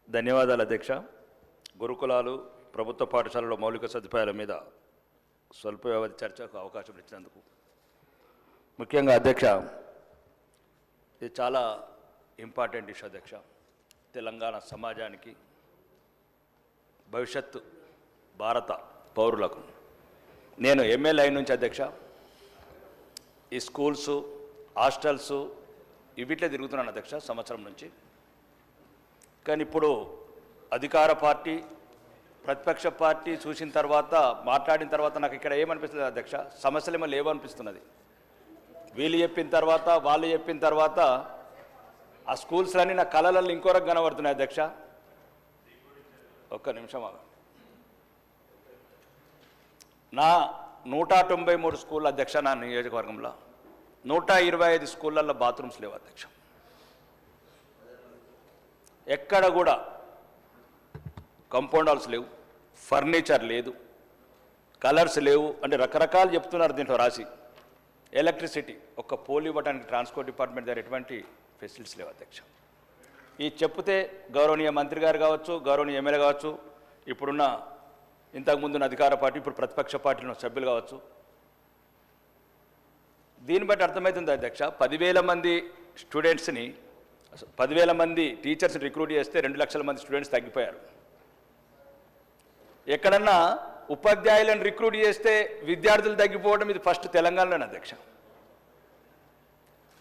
ధన్యవాదాలు అధ్యక్ష. గురుకులాలు ప్రభుత్వ పాఠశాలలో మౌలిక సదుపాయాల మీద స్వల్ప వ్యవధి చర్చకు అవకాశం ఇచ్చినందుకు ముఖ్యంగా అధ్యక్ష, ఇది చాలా ఇంపార్టెంట్ ఇష్యూ అధ్యక్ష. తెలంగాణ సమాజానికి, భవిష్యత్తు భారత పౌరులకు. నేను ఎమ్మెల్యే అయిన నుంచి అధ్యక్ష ఈ స్కూల్సు, హాస్టల్సు ఇవిట్లే తిరుగుతున్నాను అధ్యక్ష సంవత్సరం నుంచి. కానీ ఇప్పుడు అధికార పార్టీ, ప్రతిపక్ష పార్టీ చూసిన తర్వాత, మాట్లాడిన తర్వాత నాకు ఇక్కడ ఏమనిపిస్తుంది అధ్యక్ష, సమస్యలేమో లేవనిపిస్తున్నది. వీళ్ళు చెప్పిన తర్వాత, వాళ్ళు చెప్పిన తర్వాత ఆ స్కూల్స్లన్నీ నా కళలలో ఇంకోరకు కనబడుతున్నాయి అధ్యక్ష. ఒక్క నిమిషం ఆగండి. నా 193 స్కూల్ అధ్యక్ష, నా నియోజకవర్గంలో 125 స్కూళ్ళల్లో బాత్రూమ్స్ లేవు అధ్యక్ష. ఎక్కడ కూడా కాంపౌండ్ హాల్స్ లేవు, ఫర్నిచర్ లేదు, కలర్స్ లేవు, అంటే రకరకాలు చెప్తున్నారు దీంట్లో రాసి. ఎలక్ట్రిసిటీ, ఒక్క పోల్ ఇవ్వడానికి ట్రాన్స్పోర్ట్ డిపార్ట్మెంట్ దగ్గర ఎటువంటి ఫెసిలిటీస్ లేవు అధ్యక్ష. ఈ చెప్తే గౌరవనీయ మంత్రి గారు కావచ్చు, గౌరవనీయ ఎమ్మెల్యే కావచ్చు, ఇప్పుడున్న ఇంతకుముందున్న అధికార పార్టీ, ఇప్పుడు ప్రతిపక్ష పార్టీలో సభ్యులు కావచ్చు, దీన్ని బట్టి అర్థమవుతుంది అధ్యక్ష. 10,000 మంది స్టూడెంట్స్ని, 10,000 మంది టీచర్స్ని రిక్రూట్ చేస్తే 2 లక్షల మంది స్టూడెంట్స్ తగ్గిపోయారు. ఎక్కడన్నా ఉపాధ్యాయులను రిక్రూట్ చేస్తే విద్యార్థులు తగ్గిపోవడం ఇది ఫస్ట్ తెలంగాణలోనే అధ్యక్ష.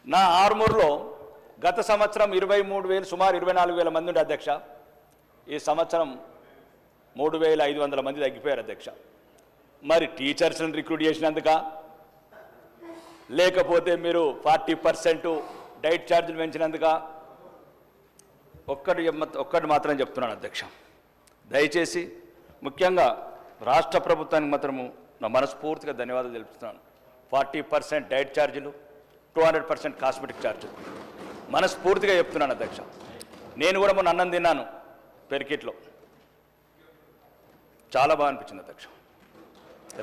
నా ఆర్మూర్లో గత సంవత్సరం 23,000, సుమారు 24,000 మంది ఉండే అధ్యక్ష. ఈ సంవత్సరం 3,500 మంది తగ్గిపోయారు అధ్యక్ష. మరి టీచర్స్ని రిక్రూట్ చేసినందుక, లేకపోతే మీరు 40% డైట్ ఛార్జీలు పెంచినందుక? ఒక్కటి మాత్రం చెప్తున్నాను అధ్యక్ష, దయచేసి ముఖ్యంగా రాష్ట్ర ప్రభుత్వానికి మాత్రము నా మనస్ఫూర్తిగా ధన్యవాదాలు తెలుపుతున్నాను. 40% డైట్ ఛార్జీలు, 200% కాస్మెటిక్ ఛార్జీలు మనస్ఫూర్తిగా చెప్తున్నాను అధ్యక్ష. నేను కూడా మొన్న అన్నం తిన్నాను పెరికిట్లో, చాలా బాగా అనిపించింది అధ్యక్ష.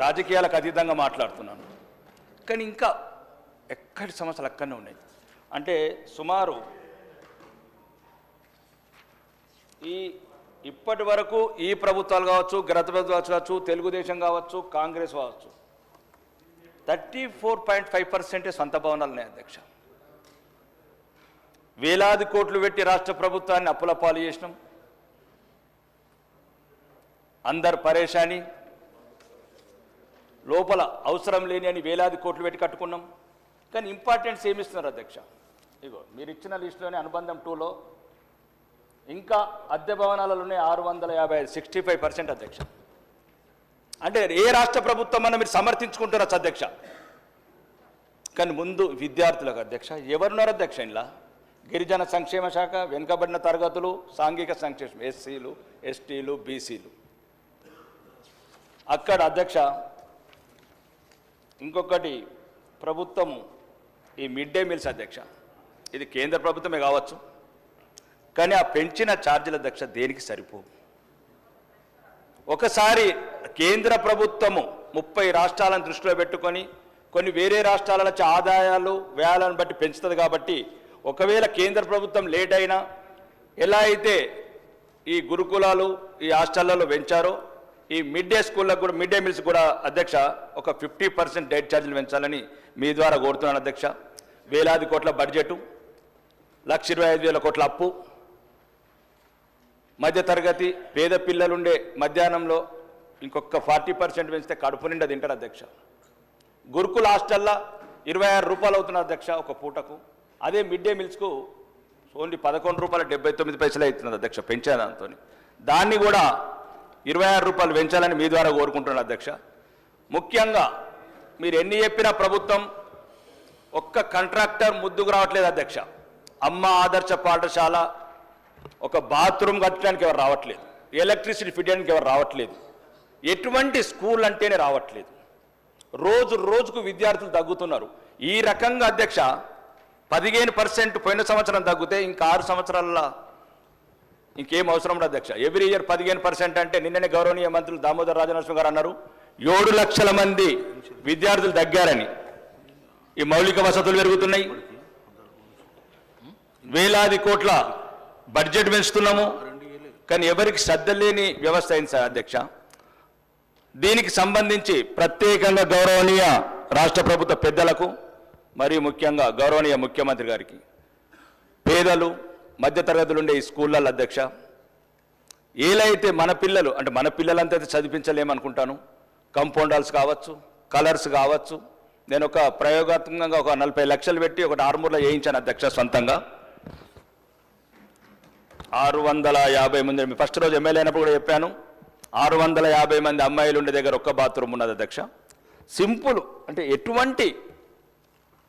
రాజకీయాలకు అతీతంగా మాట్లాడుతున్నాను, కానీ ఇంకా ఎక్కడి సమస్యలు అక్కడనే ఉన్నాయి. అంటే సుమారు ఇప్పటి వరకు ఈ ప్రభుత్వాలు కావచ్చు, గత ప్రభుత్వాలు కావచ్చు, తెలుగుదేశం కావచ్చు, కాంగ్రెస్ కావచ్చు, 34.5% సొంత భవనాలు ఉన్నాయి అధ్యక్ష. వేలాది కోట్లు పెట్టి రాష్ట్ర ప్రభుత్వాన్ని అప్పుల పాలు చేసినాం. అందరు పరేషాని, లోపల అవసరం లేని అని వేలాది కోట్లు పెట్టి కట్టుకున్నాం. కానీ ఇంపార్టెన్స్ ఏమిస్తున్నారు అధ్యక్ష? ఇగో మీరు ఇచ్చిన లిస్టులోనే అనుబంధం 2లో ఇంకా అద్దె భవనాలలోనే 655, 65% అధ్యక్ష. అంటే ఏ రాష్ట్ర ప్రభుత్వం అన్న మీరు సమర్థించుకుంటున్నారు అధ్యక్ష. కానీ ముందు విద్యార్థులకు అధ్యక్ష ఎవరున్నారు అధ్యక్ష? ఇలా గిరిజన సంక్షేమ శాఖ, వెనుకబడిన తరగతులు, సాంఘిక సంక్షేమం, ఎస్సీలు, ఎస్టీలు, బీసీలు. అక్కడ అధ్యక్ష ఇంకొకటి, ప్రభుత్వము ఈ మిడ్ డే మీల్స్ అధ్యక్ష, ఇది కేంద్ర ప్రభుత్వమే కావచ్చు, కానీ ఆ పెంచిన ఛార్జీల అధ్యక్ష దేనికి సరిపోవు. ఒకసారి కేంద్ర ప్రభుత్వము 30 రాష్ట్రాలను దృష్టిలో పెట్టుకొని కొన్ని వేరే రాష్ట్రాల నుంచి ఆదాయాలు, వ్యయాలను బట్టి పెంచుతుంది. కాబట్టి ఒకవేళ కేంద్ర ప్రభుత్వం లేట్ అయినా, ఎలా అయితే ఈ గురుకులాలు, ఈ హాస్టళ్లలో పెంచారో, ఈ మిడ్ డే స్కూళ్ళకు కూడా, మిడ్ డే మీల్స్ కూడా అధ్యక్ష ఒక 50% డైట్ ఛార్జీలు పెంచాలని మీ ద్వారా కోరుతున్నాను అధ్యక్ష. వేలాది కోట్ల బడ్జెటు, 1,25,000 కోట్ల అప్పు, మధ్యతరగతి పేద పిల్లలుండే మధ్యాహ్నంలో ఇంకొక 40% పెంచితే కడుపు నిండా తింటారు అధ్యక్ష. గురుకుల హాస్టల్లో 26 రూపాయలు అవుతున్నారు అధ్యక్ష ఒక పూటకు. అదే మిడ్ డే మీల్స్కు ఓన్లీ 11 రూపాయల 79 పైసలు అవుతున్నది అధ్యక్ష పెంచాను దాంతో. దాన్ని కూడా 26 రూపాయలు పెంచాలని మీ ద్వారా కోరుకుంటున్నాను అధ్యక్ష. ముఖ్యంగా మీరు ఎన్ని చెప్పినా ప్రభుత్వం ఒక్క కాంట్రాక్టర్ ముద్దుకు రావట్లేదు అధ్యక్ష. అమ్మ ఆదర్శ పాఠశాల ఒక బాత్రూమ్ కట్టడానికి ఎవరు రావట్లేదు, ఎలక్ట్రిసిటీ ఫిట్ చేయడానికి ఎవరు రావట్లేదు, ఎటువంటి స్కూల్ అంటేనే రావట్లేదు. రోజు రోజుకు విద్యార్థులు తగ్గుతున్నారు. ఈ రకంగా అధ్యక్ష 15% పోయిన సంవత్సరం తగ్గితే ఇంకా 6 సంవత్సరాల ఇంకేం అవసరం లేదు అధ్యక్ష. ఎవ్రీ ఇయర్ 15% అంటే నిన్ననే గౌరవనీయ మంత్రులు దామోదర్ రాజనరసింహ గారు అన్నారు 7 లక్షల మంది విద్యార్థులు తగ్గారని. ఈ మౌలిక వసతులు పెరుగుతున్నాయి, వేలాది కోట్ల బడ్జెట్ పెంచుతున్నాము, కానీ ఎవరికి శ్రద్ధ లేని వ్యవస్థ అయింది సార్ అధ్యక్ష. దీనికి సంబంధించి ప్రత్యేకంగా గౌరవనీయ రాష్ట్ర ప్రభుత్వ పెద్దలకు మరియు ముఖ్యంగా గౌరవనీయ ముఖ్యమంత్రి గారికి పేదలు మధ్యతరగతులు ఉండే ఈ స్కూళ్ళ అధ్యక్ష ఏలైతే మన పిల్లలు అంటే మన పిల్లలంతా చదివించలేమనుకుంటాను. కంపౌండర్స్ కావచ్చు, కలర్స్ కావచ్చు. నేను ఒక ప్రయోగాత్మకంగా ఒక 40 లక్షలు పెట్టి ఒకటి ఆర్మూర్లో వేయించాను అధ్యక్ష సొంతంగా. 650 మంది ఫస్ట్ రోజు ఎమ్మెల్యే అయినప్పుడు కూడా చెప్పాను. 650 మంది అమ్మాయిలు ఉండే దగ్గర ఒక్క బాత్రూమ్ ఉన్నది అధ్యక్ష. సింపుల్ అంటే ఎటువంటి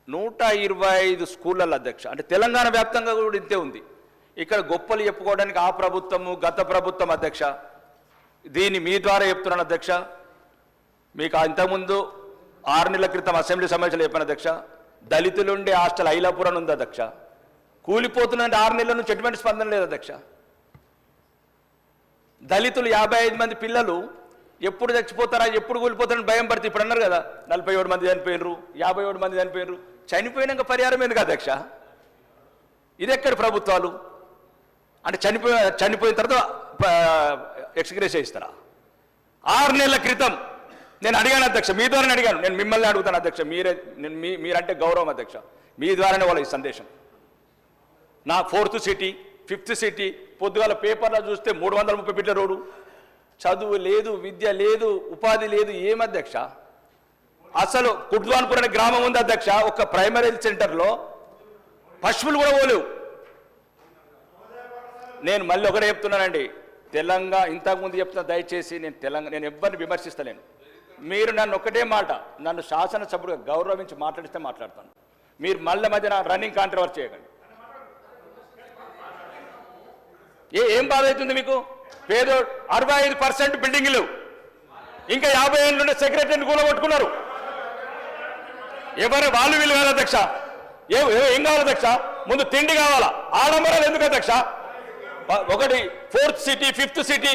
125 స్కూళ్ళ అధ్యక్ష. అంటే తెలంగాణ వ్యాప్తంగా కూడా ఇంతే ఉంది. ఇక్కడ గొప్పలు చెప్పుకోవడానికి ఆ ప్రభుత్వము గత ప్రభుత్వం అధ్యక్ష. దీన్ని మీ ద్వారా చెప్తున్నాను అధ్యక్ష. మీకు ఇంతకుముందు 6 నెలల క్రితం అసెంబ్లీ సమావేశంలో చెప్పాను అధ్యక్ష. దళితులుండే హాస్టల్ ఐలాపురం ఉంది అధ్యక్ష. కూలిపోతున్నంటే 6 నెలల నుంచి ఎటువంటి స్పందన లేదు అధ్యక్ష. దళితులు 55 మంది పిల్లలు ఎప్పుడు చచ్చిపోతారా ఎప్పుడు కూలిపోతారని భయం పడితే ఇప్పుడు అన్నారు కదా 47 మంది చనిపోయినరు, 57 మంది చనిపోయినరు. చనిపోయినాక పరిహారం ఎందుకు అధ్యక్ష? ఇది ఎక్కడి ప్రభుత్వాలు? అంటే చనిపోయిన తర్వాత ఎక్స్గ్రేస్ ఇస్తారా? 6 నెలల క్రితం నేను అడిగాను అధ్యక్ష, మీ ద్వారానే అడిగాను. నేను మిమ్మల్ని అడుగుతాను అధ్యక్ష. మీరంటే గౌరవం అధ్యక్ష. మీ ద్వారానే వాళ్ళ ఈ సందేశం. నా 4th సిటీ 5th సిటీ పొద్దుగాల పేపర్లో చూస్తే 330 ఫీట్ల రోడ్డు. చదువు లేదు, విద్య లేదు, ఉపాధి లేదు. ఏం అధ్యక్ష? అసలు కుడ్వాన్పూర్ అనే గ్రామం ఉంది అధ్యక్ష. ఒక ప్రైమరీ హెల్త్ సెంటర్లో పశువులు కూడా పోలేవు. నేను మళ్ళీ ఒకటే చెప్తున్నానండి, తెలంగాణ ఇంతకుముందు చెప్తున్నా, దయచేసి నేను ఎవరిని విమర్శిస్తలేను. మీరు నన్ను ఒకటే మాట, నన్ను శాసనసభ్యుడిగా గౌరవించి మాట్లాడిస్తే మాట్లాడతాను. మీరు మళ్ళీ మధ్యన రన్నింగ్ కాంట్రవర్సీ చేయకండి. ఏం బాధ అవుతుంది మీకు? పేదో 65% బిల్డింగ్లు, ఇంకా 50 ఏళ్ళ నుండి సెక్రటరీని కూలగొట్టుకున్నారు. ఎవరు వాళ్ళు వీళ్ళు కాదు అధ్యక్ష. ఏం కావాలి అధ్యక్ష? ముందు తిండి కావాలా? ఆడంబరాలు ఎందుకు అధ్యక్ష? ఒకటి 4th సిటీ 5th సిటీ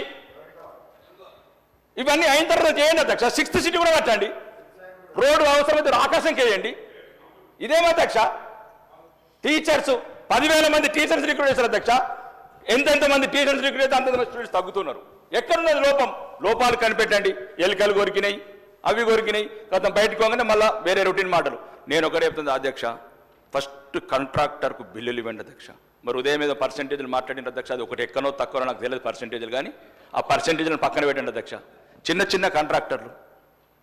ఇవన్నీ అయిన తర్వాత చేయండి అధ్యక్ష. 6th సిటీ కూడా కట్టండి. రోడ్డు అవసరమైతే ఆకాశంకి వేయండి. ఇదేమో అధ్యక్ష? టీచర్స్ 10,000 మంది టీచర్స్ రిక్రూట్ చేశారు అధ్యక్ష. ఎంతెంత మంది టీచర్స్ రిక్రూట్ అయితే అంత స్టూడెంట్స్ తగ్గుతున్నారు. ఎక్కడున్నది లోపం? లోపాలు కనిపెట్టండి. ఎలుకలు కొరికినాయి, అవి కొరికినాయి, గతం బయటకు పోగానే మళ్ళీ వేరే రొటీన్ మాటలు. నేను ఒకటే చెప్తుంది అధ్యక్ష, ఫస్ట్ కాంట్రాక్టర్కు బిల్లులు ఇవ్వండి అధ్యక్ష. మరి ఉదయం మీద పర్సెంటేజ్లు మాట్లాడిన అధ్యక్ష, అది ఒకటి ఎక్కనో తక్కువ నాకు తెలియదు పర్సెంటేజ్లు, కానీ ఆ పర్సెంటేజ్లను పక్కన పెట్టండి అధ్యక్ష. చిన్న చిన్న కాంట్రాక్టర్లు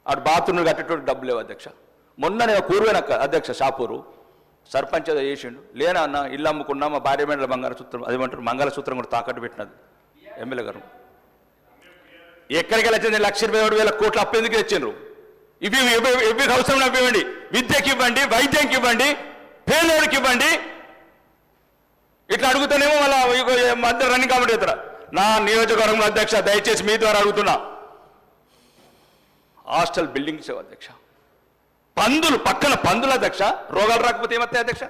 అటు బాత్రూమ్లు కట్టేటోటి డబ్బు లేవు అధ్యక్ష. మొన్న నేను కూరువైన అధ్యక్ష షాపూరు సర్పంచ్ ఏదో చేసిండు. లేనా అన్న ఇల్లు అమ్ముకున్నా, మా భార్య మేడల మంగళసూత్రం అదేమంటారు మంగళసూత్రం కూడా తాకట్టు పెట్టినది ఎమ్మెల్యే గారు. ఎక్కడికి వచ్చింది? 1,27,000 కోట్లు అప్పు ఎందుకు తెచ్చిండ్రు? ఇవి అవసరం ఇవ్వండి. విద్యకి ఇవ్వండి, వైద్యంకి ఇవ్వండి, పేదోడికి ఇవ్వండి. ఇట్లా అడుగుతానేమో వాళ్ళ మధ్య రన్నింగ్ కామెంట్ అవుతారా? నా నియోజకవర్గంలో అధ్యక్ష దయచేసి మీ ద్వారా అడుగుతున్నా, హాస్టల్ బిల్డింగ్స్ అధ్యక్ష. పందులు పక్కన పందులు అధ్యక్ష. రోగాలు రాకపోతే ఏమవుతాయి అధ్యక్ష?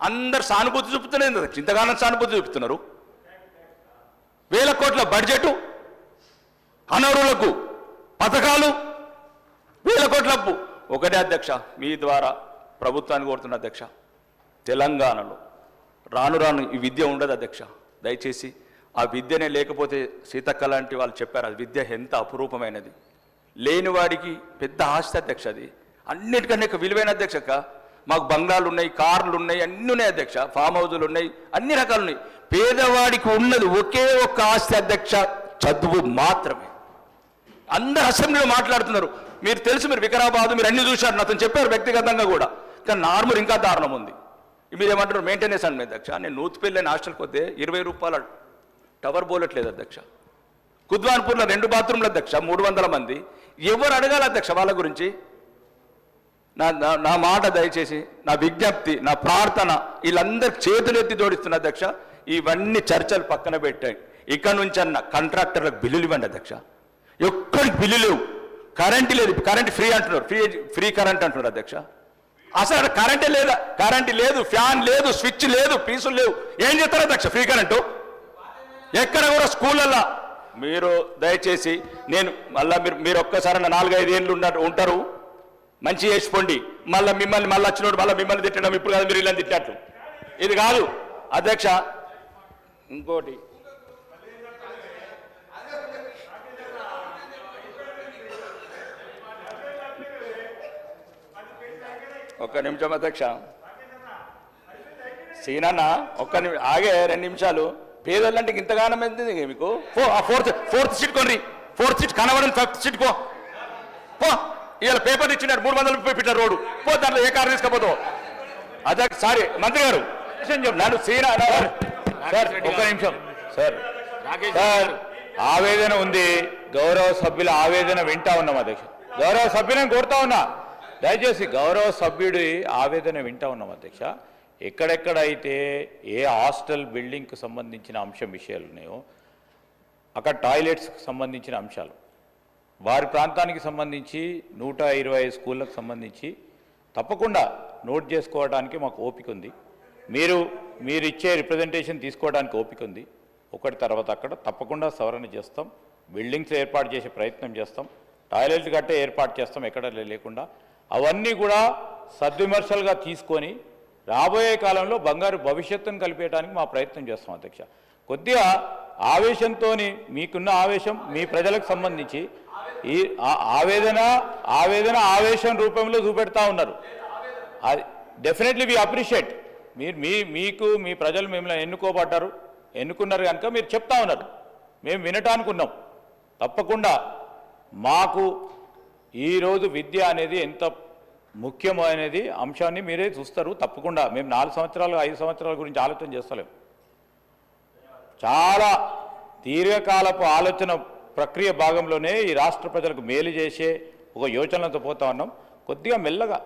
అందరు సానుభూతి చూపుతున్నారు అధ్యక్ష. ఇంతగానో సానుభూతి చూపుతున్నారు. 1,000 కోట్ల బడ్జెట్, అనర్హులకు పథకాలు, 1,000 కోట్ల అప్పు. ఒకటే అధ్యక్ష, మీ ద్వారా ప్రభుత్వాన్ని కోరుతున్న అధ్యక్ష, తెలంగాణలో రాను రాను ఈ విద్య ఉండదు అధ్యక్ష. దయచేసి ఆ విద్యనే లేకపోతే సీతక్క లాంటి వాళ్ళు చెప్పారు, అది విద్య ఎంత అపురూపమైనది. లేనివాడికి పెద్ద ఆస్తి అధ్యక్ష. అది అన్నిటికన్నా విలువైన అధ్యక్షక. మాకు బంగ్లాలు ఉన్నాయి, కార్లు ఉన్నాయి, అన్నీ ఉన్నాయి అధ్యక్ష, ఫామ్ హౌజులు ఉన్నాయి, అన్ని రకాలు ఉన్నాయి. పేదవాడికి ఉన్నది ఒకే ఒక్క ఆస్తి అధ్యక్ష, చదువు మాత్రమే. అందరు అసెంబ్లీలో మాట్లాడుతున్నారు. మీరు తెలుసు, మీరు వికారాబాద్ మీరు అన్ని చూశారు, నాతో చెప్పారు వ్యక్తిగతంగా కూడా. కానీ నార్మల్ ఇంకా దారుణం ఉంది. మీరు ఏమంటారు? మెయింటెనెన్స్ అండి అధ్యక్ష. నేను నూతిపల్లి హాస్టల్కి వస్తే 20 రూపాయల టవర్ బోలట్లేదు అధ్యక్ష. కుద్వాన్పూర్లో 2 బాత్రూమ్ల అధ్యక్ష, 300 మంది. ఎవరు అడగాలి అధ్యక్ష వాళ్ళ గురించి? నా మాట దయచేసి, నా విజ్ఞప్తి, నా ప్రార్థన, వీళ్ళందరికి చేతులు ఎత్తి జోడిస్తున్న అధ్యక్ష. ఇవన్నీ చర్చలు పక్కన పెట్టాయి. ఇక నుంచి అన్న కాంట్రాక్టర్లకు బిల్లులు ఇవ్వండి అధ్యక్ష. ఎక్కడికి బిల్లు లేవు, కరెంటు లేదు, కరెంట్ ఫ్రీ అంటున్నారు, ఫ్రీ కరెంట్ అంటున్నారు అధ్యక్ష. అసలు కరెంటే లేదా? కరెంట్ లేదు, ఫ్యాన్ లేదు, స్విచ్ లేదు, పీసులు లేవు. ఏం చేస్తారు అధ్యక్ష ఫ్రీ కరెంటు? ఎక్కడ కూడా స్కూళ్ళల్లో మీరు దయచేసి, నేను మళ్ళీ మీరు ఒక్కసారి 4-5 ఏళ్ళు ఉంటారు, మంచి చేసుకోండి. మిమ్మల్ని మళ్ళీ వచ్చినోడు మళ్ళీ మిమ్మల్ని తిట్టడం, ఇప్పుడు కాదు మీరు ఇలా తిట్టినట్లు. ఇది కాదు అధ్యక్ష. ఇంకోటి ఒక్క నిమిషం అధ్యక్ష. సీనన్న ఆగే 2 నిమిషాలు. పేదోళ్ళంటే ఇంతగానం ఎందుకు మీకు? ఫోర్త్ సీట్ కొనరి, 4th సీట్ కనబడని 5th సీట్ పో. ఇవాళ పేపర్ ఇచ్చినారు 330 ఫీట్ల రోడ్డు పో, దాంట్లో ఏ కారు తీసుకపోతావు అధ్యక్ష. సారీ మంత్రి గారు నన్ను సీనా సార్ ఒక్క నిమిషం సార్. ఆవేదన ఉంది, గౌరవ సభ్యుల ఆవేదన వింటా ఉన్నాం అధ్యక్ష. గౌరవ సభ్యులను కోరుతా ఉన్నా, దయచేసి గౌరవ సభ్యుడి ఆవేదన వింటా ఉన్నాం అధ్యక్ష. ఎక్కడెక్కడైతే ఏ హాస్టల్ బిల్డింగ్కి సంబంధించిన విషయాలు ఉన్నాయో అక్కడ టాయిలెట్స్కి సంబంధించిన అంశాలు, వారి ప్రాంతానికి సంబంధించి 125 స్కూళ్ళకు సంబంధించి తప్పకుండా నోట్ చేసుకోవడానికి మాకు ఓపిక ఉంది. మీరు ఇచ్చే రిప్రజెంటేషన్ తీసుకోవడానికి ఓపిక ఉంది. ఒకటి తర్వాత అక్కడ తప్పకుండా సవరణ చేస్తాం, బిల్డింగ్స్ ఏర్పాటు చేసే ప్రయత్నం చేస్తాం, టాయిలెట్లు కట్టే ఏర్పాటు చేస్తాం ఎక్కడ లేకుండా. అవన్నీ కూడా సద్విమర్శలుగా తీసుకొని రాబోయే కాలంలో బంగారు భవిష్యత్తును కలిపేయడానికి మా ప్రయత్నం చేస్తాం అధ్యక్ష. కొద్దిగా ఆవేశంతో, మీకున్న ఆవేశం మీ ప్రజలకు సంబంధించి ఈ ఆవేశం రూపంలో చూపెడతా ఉన్నారు. Definitely we appreciate. మీకు మీ ప్రజలు మిమ్మల్ని ఎన్నుకున్నారు కనుక మీరు చెప్తా ఉన్నారు, మేము వినటానికి ఉన్నాం. తప్పకుండా మాకు ఈరోజు విద్య అనేది ఎంత ముఖ్యమైనది అంశాన్ని మీరే చూస్తారు. తప్పకుండా మేము 4 సంవత్సరాలు 5 సంవత్సరాల గురించి ఆలోచన చేస్తలేము. చాలా దీర్ఘకాలపు ఆలోచన ప్రక్రియ భాగంలోనే ఈ రాష్ట్ర ప్రజలకు మేలు చేసే ఒక యోచనలతో పోతా ఉన్నాం. కొద్దిగా మెల్లగా,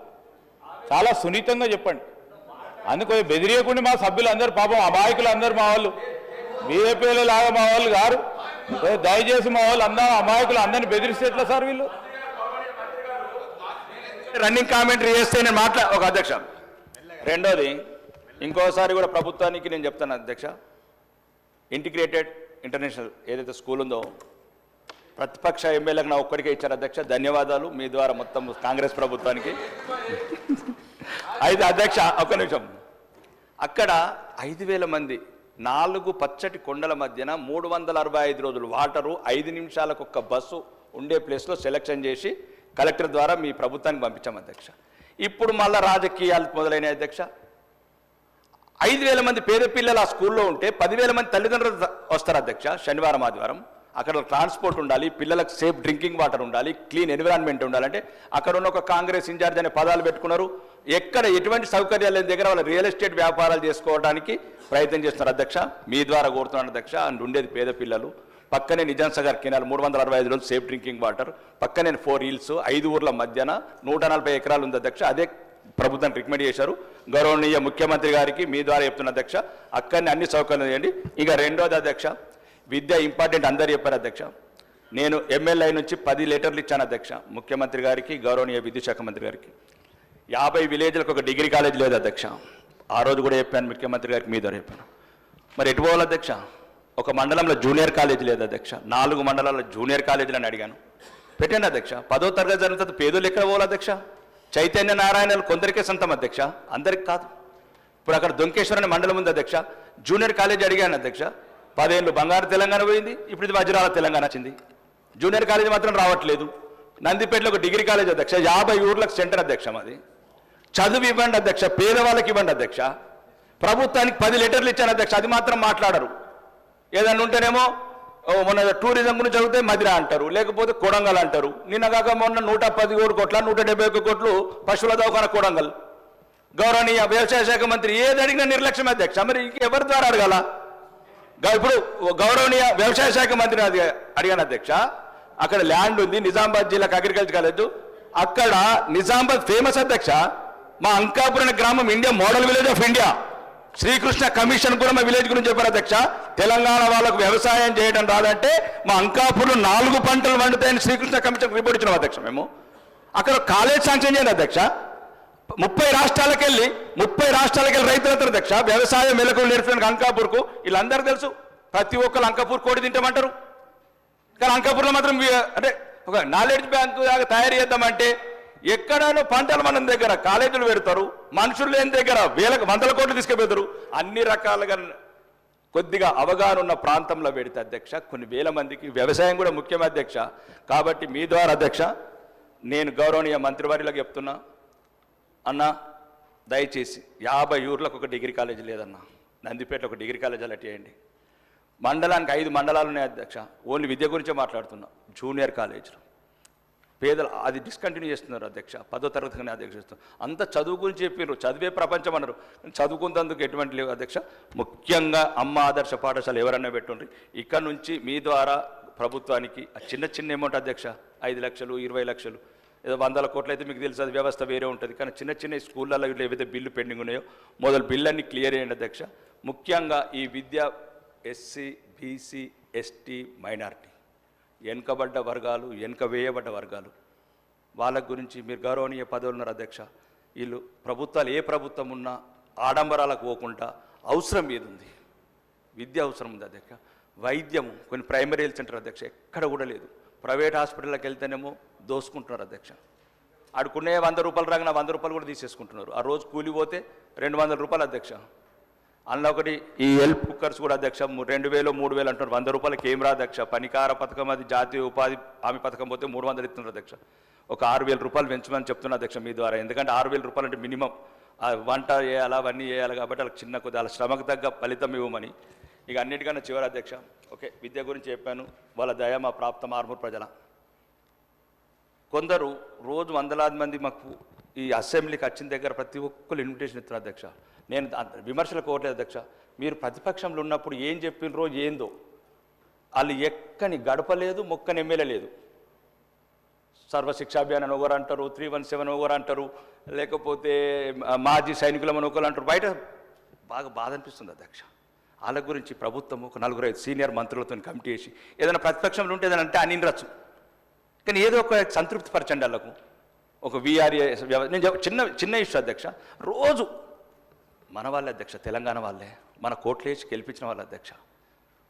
చాలా సున్నితంగా చెప్పండి. అందుకు బెదిరియకుండా మా సభ్యులు అందరూ పాపం అమాయకులు అందరూ మా వాళ్ళు బీజేపీలో లాగా మా వాళ్ళు గారు. దయచేసి మా వాళ్ళు అందరూ అమాయకులు అందరినీ బెదిరిస్తే ఎట్లా సార్? వీళ్ళు రన్నింగ్ కామెంటరీ చేస్తే నేను ఒక అధ్యక్ష. రెండోది ఇంకోసారి కూడా ప్రభుత్వానికి నేను చెప్తాను అధ్యక్ష, ఇంటిగ్రేటెడ్ ఇంటర్నేషనల్ ఏదైతే స్కూల్ ఉందో ప్రతిపక్ష ఎమ్మెల్యేలకు నా ఒక్కడికే ఇచ్చారు అధ్యక్ష. ధన్యవాదాలు మీ ద్వారా మొత్తం కాంగ్రెస్ ప్రభుత్వానికి. అయితే అధ్యక్ష ఒక్క నిమిషం, అక్కడ 5,000 మంది 4 పచ్చటి కొండల మధ్యన 365 రోజులు వాటరు 5 నిమిషాలకు ఒక్క బస్సు ఉండే ప్లేస్లో సెలెక్షన్ చేసి కలెక్టర్ ద్వారా మీ ప్రభుత్వానికి పంపించాం అధ్యక్ష. ఇప్పుడు మళ్ళీ రాజకీయాలు మొదలైన అధ్యక్ష. 5,000 మంది పేద పిల్లలు ఆ స్కూల్లో ఉంటే 10,000 మంది తల్లిదండ్రులు వస్తారు అధ్యక్ష. శనివారం ఆదివారం అక్కడ ట్రాన్స్పోర్ట్ ఉండాలి, పిల్లలకు సేఫ్ డ్రింకింగ్ వాటర్ ఉండాలి, క్లీన్ ఎన్విరాన్మెంట్ ఉండాలంటే అక్కడ ఉన్న ఒక కాంగ్రెస్ ఇన్ఛార్జ్ అనే పదాలు పెట్టుకున్నారు. ఎక్కడ ఎటువంటి సౌకర్యాలు లేని దగ్గర వాళ్ళు రియల్ ఎస్టేట్ వ్యాపారాలు చేసుకోవడానికి ప్రయత్నం చేస్తున్నారు అధ్యక్ష. మీ ద్వారా కోరుతున్నాను అధ్యక్ష. అండ్ ఉండేది పేద పిల్లలు. పక్కనే నిజాం సాగర్ కెనాల్ 365 రోజులు సేఫ్ డ్రింకింగ్ వాటర్, పక్కనే 4 హిల్స్ 5 ఊర్ల మధ్యన 140 ఎకరాలు ఉంది అధ్యక్ష. అదే ప్రభుత్వానికి రికమెండ్ చేశారు. గౌరవనీయ ముఖ్యమంత్రి గారికి మీ ద్వారా చెప్తున్న అధ్యక్ష, అక్కడనే అన్ని సౌకర్యాలు చేయండి. ఇక రెండోది అధ్యక్ష, విద్య ఇంపార్టెంట్ అందరు చెప్పారు అధ్యక్ష. నేను ఎమ్మెల్యే నుంచి 10 లెటర్లు ఇచ్చాను అధ్యక్ష ముఖ్యమంత్రి గారికి, గౌరవనీయ విద్యుత్ శాఖ మంత్రి గారికి. 50 విలేజ్లకు ఒక డిగ్రీ కాలేజ్ లేదు అధ్యక్ష. ఆ రోజు కూడా చెప్పాను ముఖ్యమంత్రి గారికి, మీ ద్వారా చెప్పాను. మరి ఎటు పోవాలి అధ్యక్ష? ఒక మండలంలో జూనియర్ కాలేజ్ లేదు అధ్యక్ష. 4 మండలాల్లో జూనియర్ కాలేజీలని అడిగాను, పెట్టండి అధ్యక్ష. 10వ తరగతి జరుగుతుంది, పేదోళ్ళు ఎక్కడ పోవాలి అధ్యక్ష? చైతన్య నారాయణలు కొందరికే సొంతం అధ్యక్ష, అందరికి కాదు. ఇప్పుడు అక్కడ దొంకేశ్వర్ అనే మండలం ఉంది అధ్యక్ష, జూనియర్ కాలేజ్ అడిగాను అధ్యక్ష. 10 ఏళ్ళు బంగారు తెలంగాణ పోయింది, ఇప్పుడు ఇది వజ్రాల తెలంగాణ వచ్చింది. జూనియర్ కాలేజ్ మాత్రం రావట్లేదు. నందిపేటలో ఒక డిగ్రీ కాలేజ్ అధ్యక్ష, 50 ఊర్లకు సెంటర్ అధ్యక్ష. మాది చదువు ఇవ్వండి అధ్యక్ష, పేదవాళ్ళకి ఇవ్వండి అధ్యక్ష. ప్రభుత్వానికి 10 లెటర్లు ఇచ్చాను అధ్యక్ష, అది మాత్రం మాట్లాడరు. ఏదన్నా ఉంటేనేమో మొన్న టూరిజం గురించి చదివితే మదిరా అంటారు, లేకపోతే కొడంగల్ అంటారు. నిన్నగాక మొన్న 117 కోట్ల 171 కోట్లు పశువుల దవాఖాన కొడంగల్. గౌరవనీయ వ్యవసాయ శాఖ మంత్రి ఏది అడిగినా నిర్లక్ష్యం అధ్యక్ష. మరి ఎవరి ద్వారా అడగాల? ఇప్పుడు గౌరవనీయ వ్యవసాయ శాఖ మంత్రి అడిగాను అధ్యక్ష. అక్కడ ల్యాండ్ ఉంది, నిజామాబాద్ జిల్లాకు అగ్రికల్చర్ కాలేజ్, అక్కడ నిజామాబాద్ ఫేమస్ అధ్యక్ష. మా అంకాపురం గ్రామం India model village of India. Srikrishna commission కూడా మా విలేజ్ గురించి చెప్పారు అధ్యక్ష. తెలంగాణ వాళ్ళకు వ్యవసాయం చేయడం రాదంటే మా అంకాపురం 4 పంటలు వండుతాయని శ్రీకృష్ణ కమిషన్ రిపోర్ట్ ఇచ్చినాం అధ్యక్ష. మేము అక్కడ కాలేజ్ శాంక్షన్ చేయండి అధ్యక్ష. 30 రాష్ట్రాలకు వెళ్ళి రైతులతో అధ్యక్ష వ్యవసాయ మెలకువలు నేర్పడానికి అంకాపూర్కు వీళ్ళందరూ తెలుసు. ప్రతి ఒక్కరు అంకాపూర్ కోడి తింటామంటారు, కానీ అంకాపూర్లో మాత్రం అంటే ఒక నాలెడ్జ్ బ్యాంకు తయారు చేద్దామంటే ఎక్కడైనా పంటలు మన దగ్గర కాలేజీలు పెడతారు, మనుషులు లేని దగ్గర 100 కోట్లు తీసుకుపోతారు. అన్ని రకాలుగా కొద్దిగా అవగాహన ఉన్న ప్రాంతంలో పెడితే అధ్యక్ష కొన్ని వేల మందికి వ్యవసాయం కూడా ముఖ్యం అధ్యక్ష. కాబట్టి మీ ద్వారా అధ్యక్ష నేను గౌరవనీయ మంత్రివర్యులకు చెప్తున్నా, అన్న దయచేసి 50 ఊర్లకు ఒక డిగ్రీ కాలేజీ లేదన్నా, నందిపేటలో ఒక డిగ్రీ కాలేజీ అలా చేయండి. మండలానికి 5 మండలాలు ఉన్నాయి అధ్యక్ష, ఓన్లీ విద్య గురించే మాట్లాడుతున్నా. జూనియర్ కాలేజీలు పేదలు అది డిస్కంటిన్యూ చేస్తున్నారు అధ్యక్ష, 10వ తరగతిగానే అధ్యక్ష చేస్తున్నారు. అంత చదువు గురించి చెప్పారు, చదివే ప్రపంచం అన్నారు, చదువుకున్నందుకు ఎటువంటి లేవు అధ్యక్ష. ముఖ్యంగా అమ్మ ఆదర్శ పాఠశాల ఎవరన్నా పెట్టుండ్రి. ఇక్కడ నుంచి మీ ద్వారా ప్రభుత్వానికి చిన్న చిన్న అమౌంట్ అధ్యక్ష, 5 లక్షలు 20 లక్షలు ఏదో 100 కోట్లు అయితే మీకు తెలుసు, అది వ్యవస్థ వేరే ఉంటుంది. కానీ చిన్న చిన్న స్కూళ్ళల్లో ఏవైతే బిల్లు పెండింగ్ ఉన్నాయో మొదలు బిల్లన్నీ క్లియర్ చేయండి అధ్యక్ష. ముఖ్యంగా ఈ విద్య ఎస్సీ బీసీ ఎస్టీ మైనారిటీ వెనుకబడ్డ వర్గాలు, వెనుక వేయబడ్డ వర్గాలు, వాళ్ళ గురించి మీరు గౌరవనీయ పదవులు ఉన్నారు అధ్యక్ష. వీళ్ళు ప్రభుత్వాలు ఏ ప్రభుత్వం ఉన్నా ఆడంబరాలకు పోకుండా అవసరం ఏది ఉంది, విద్య అవసరం ఉంది అధ్యక్ష. వైద్యము కొన్ని ప్రైమరీ హెల్త్ సెంటర్ అధ్యక్ష ఎక్కడ కూడా లేదు. ప్రైవేట్ హాస్పిటల్కి వెళ్తేనేమో దోసుకుంటున్నారు అధ్యక్ష. ఆడుకునే 100 రూపాయలు రాగానే 100 రూపాయలు కూడా తీసేసుకుంటున్నారు. ఆ రోజు కూలి పోతే 200 రూపాయలు అధ్యక్ష. అందులో ఒకటి ఈ హెల్ప్ కుక్కర్స్ కూడా అధ్యక్ష 2000 3000 అంటున్నారు. 100 రూపాయలకి ఏం రా అధ్యక్ష. పనికార పథకం అది జాతీయ ఉపాధి హామీ పథకం పోతే 300 ఇస్తున్నారు అధ్యక్ష. ఒక 6000 రూపాయలు పెంచమని చెప్తున్నా అధ్యక్ష మీ ద్వారా. ఎందుకంటే 6000 రూపాయలు అంటే మినిమం వంట చేయాలా అవన్నీ చేయాలి కాబట్టి వాళ్ళకి చిన్న కొద్ది వాళ్ళ శ్రమకు తగ్గ ఫలితం ఇవ్వమని. ఇక అన్నిటికన్నా చివరి అధ్యక్ష ఓకే విద్య గురించి చెప్పాను. వాళ్ళ దయ మా ప్రాప్తం ఆర్మూర్ ప్రజల. కొందరు రోజు వందలాది మంది మాకు ఈ అసెంబ్లీకి వచ్చిన దగ్గర ప్రతి ఒక్కరు ఇన్విటేషన్ ఇస్తున్నారు అధ్యక్ష. నేను విమర్శలు కోవట్లేదు అధ్యక్ష. మీరు ప్రతిపక్షంలో ఉన్నప్పుడు ఏం చెప్పినరో ఏందో వాళ్ళు ఎక్కని గడపలేదు, మొక్కని ఎమ్మెల్యే లేదు. సర్వశిక్షా అభియాన్ అని ఒకరు అంటారు, 317 ఒకరు అంటారు, లేకపోతే మాజీ సైనికులమని ఒకరు అంటారు. బయట బాగా బాధ అనిపిస్తుంది అధ్యక్ష. వాళ్ళ గురించి ప్రభుత్వం ఒక 4-5 సీనియర్ మంత్రులతో కమిటీ చేసి ఏదైనా ప్రతిపక్షంలో ఉంటే ఏదైనా అంటే అనిరచ్చు, కానీ ఏదో ఒక సంతృప్తి పరచండి వాళ్ళకు. ఒక వీఆర్ఏ నేను చిన్న ఇష్యూ అధ్యక్ష. రోజు మన వాళ్ళే అధ్యక్ష, తెలంగాణ వాళ్ళే మన కోట్లు వేసి గెలిపించిన వాళ్ళ అధ్యక్ష.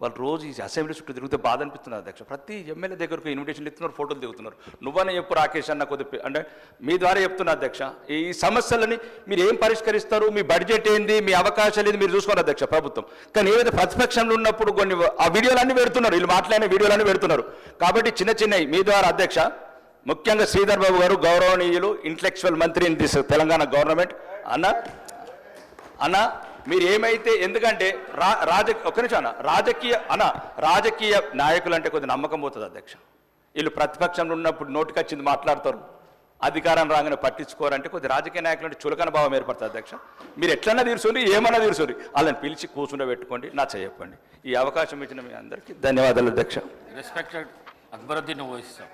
వాళ్ళు రోజు ఈ అసెంబ్లీ చుట్టూ తిరిగితే బాధ అనిపిస్తున్నారు అధ్యక్ష. ప్రతి ఎమ్మెల్యే దగ్గరకు ఇన్విటేషన్లు ఇస్తున్నారు, ఫోటోలు దిగుతున్నారు. నువ్వనే చెప్పు రాకేష్ అన్న కొద్ది అంటే మీ ద్వారా చెప్తున్నా అధ్యక్ష. ఈ సమస్యలని మీరు ఏం పరిష్కరిస్తారు, మీ బడ్జెట్ ఏంది, మీ అవకాశాలు ఏంది మీరు చూసుకోవాలి అధ్యక్ష ప్రభుత్వం. కానీ ఏదైతే ప్రతిపక్షంలో ఉన్నప్పుడు కొన్ని ఆ వీడియోలన్నీ పెడుతున్నారు, వీళ్ళు మాట్లాడిన వీడియోలన్నీ పెడుతున్నారు. కాబట్టి చిన్నవి మీ ద్వారా అధ్యక్ష, ముఖ్యంగా శ్రీధర్ బాబు గారు గౌరవనీయులు ఇంటలెక్చువల్ మంత్రి ఇన్ దిస్ తెలంగాణ గవర్నమెంట్ అన్న మీరు ఏమైతే ఎందుకంటే ఒక్క నిమిషం రాజకీయ నాయకులు అంటే కొద్ది నమ్మకం పోతుంది అధ్యక్ష. వీళ్ళు ప్రతిపక్షంలో ఉన్నప్పుడు నోటికొచ్చింది మాట్లాడతారు, అధికారం రాగానే పట్టించుకోరంటే కొద్ది రాజకీయ నాయకులు అంటే చులకన భావం ఏర్పడుతుంది అధ్యక్ష. మీరు ఎట్లన్నా తీర్చుని ఏమన్నా తీర్చుని వాళ్ళని పిలిచి కూర్చుండబెట్టుకోండి, నా చెప్పండి. ఈ అవకాశం ఇచ్చిన మీ అందరికీ ధన్యవాదాలు అధ్యక్ష. రెస్పెక్టెడ్ అక్బరుద్దీన్ ఓవైసీ.